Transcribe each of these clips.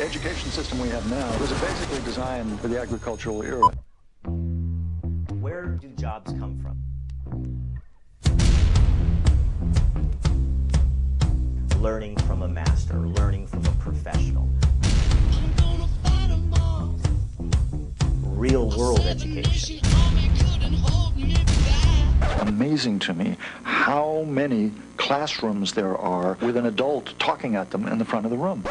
education system we have now was basically designed for the agricultural era. Where do jobs come from? Learning from a master, learning from a professional. Real-world education. Amazing to me how many classrooms there are with an adult talking at them in the front of the room.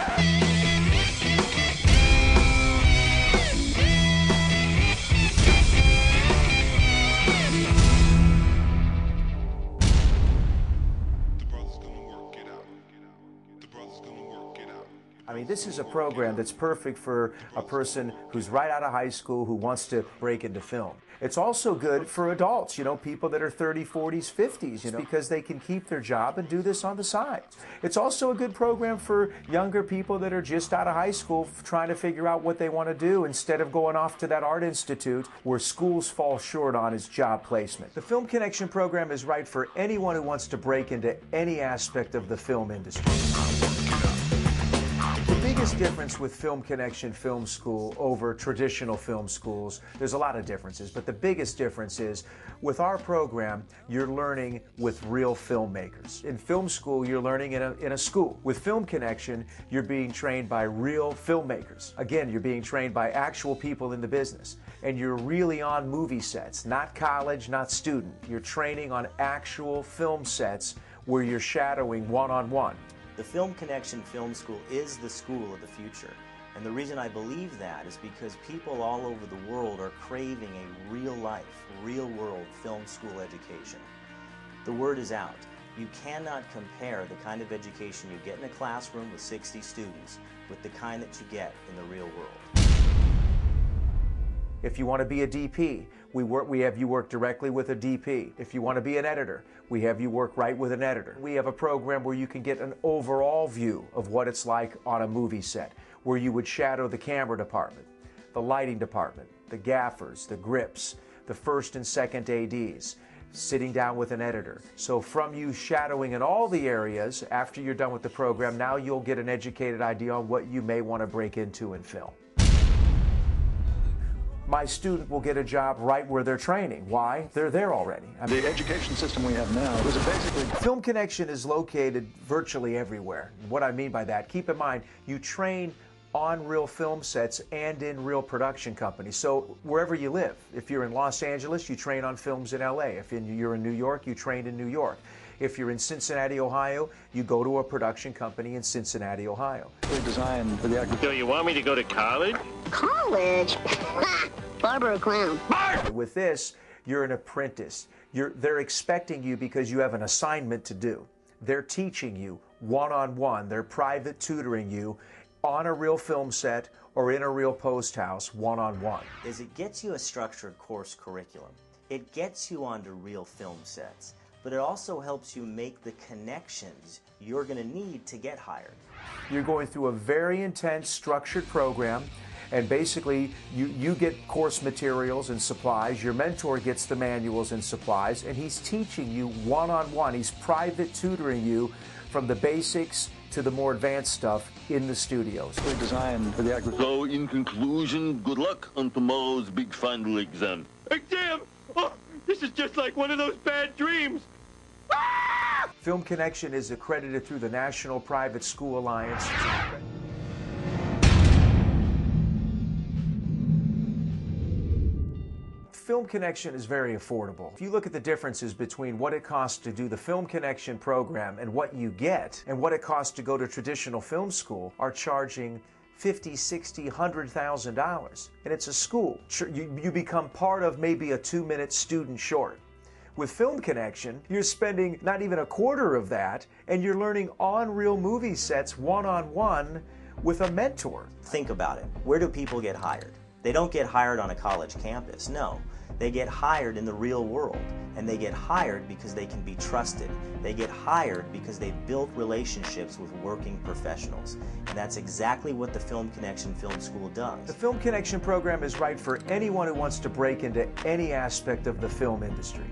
I mean, this is a program that's perfect for a person who's right out of high school who wants to break into film. It's also good for adults, you know, people that are 30s, 40s, 50s, you know, because they can keep their job and do this on the side. It's also a good program for younger people that are just out of high school trying to figure out what they want to do instead of going off to that art institute where schools fall short on is job placement. The Film Connection program is right for anyone who wants to break into any aspect of the film industry. The biggest difference with Film Connection Film School over traditional film schools, there's a lot of differences, but the biggest difference is with our program, you're learning with real filmmakers. In film school, you're learning in a school. With Film Connection, you're being trained by real filmmakers. Again, you're being trained by actual people in the business. And you're really on movie sets, not college, not student. You're training on actual film sets where you're shadowing one-on-one. The Film Connection Film School is the school of the future. And the reason I believe that is because people all over the world are craving a real-life, real-world film school education. The word is out. You cannot compare the kind of education you get in a classroom with 60 students with the kind that you get in the real world. If you want to be a DP, we have you work directly with a DP. If you want to be an editor, we have you work right with an editor. We have a program where you can get an overall view of what it's like on a movie set, where you would shadow the camera department, the lighting department, the gaffers, the grips, the first and second ADs, sitting down with an editor. So from you shadowing in all the areas, after you're done with the program, now you'll get an educated idea on what you may want to break into in film. My student will get a job right where they're training. Why? They're there already. I mean, The education system we have now was basically... Film Connection is located virtually everywhere. What I mean by that, keep in mind, you train on real film sets and in real production companies. So wherever you live, if you're in Los Angeles, you train on films in LA. If you're in New York, you train in New York. If you're in Cincinnati, Ohio, you go to a production company in Cincinnati, Ohio. Designed for the agriculture. So you want me to go to college? College? Barber a clown. With this, you're an apprentice. They're expecting you because you have an assignment to do. They're teaching you one-on-one. They're private tutoring you on a real film set or in a real post house one-on-one. Is it gets you a structured course curriculum. It gets you onto real film sets, but it also helps you make the connections you're going to need to get hired. You're going through a very intense structured program, and basically you get course materials and supplies. Your mentor gets the manuals and supplies, and he's teaching you one-on-one. He's private tutoring you from the basics to the more advanced stuff in the studios. Designed for the agriculture. So, in conclusion, good luck on tomorrow's big final exam. Exam? Oh, this is just like one of those bad dreams. Film Connection is accredited through the National Private School Alliance. Film Connection is very affordable. If you look at the differences between what it costs to do the Film Connection program and what you get, and what it costs to go to traditional film school, are charging $50,000, $60,000, $100,000. And it's a school. You become part of maybe a 2-minute student short. With Film Connection, you're spending not even a quarter of that, and you're learning on real movie sets one-on-one with a mentor. Think about it. Where do people get hired? They don't get hired on a college campus, no. They get hired in the real world, and they get hired because they can be trusted. They get hired because they've built relationships with working professionals, and that's exactly what the Film Connection Film School does. The Film Connection program is right for anyone who wants to break into any aspect of the film industry.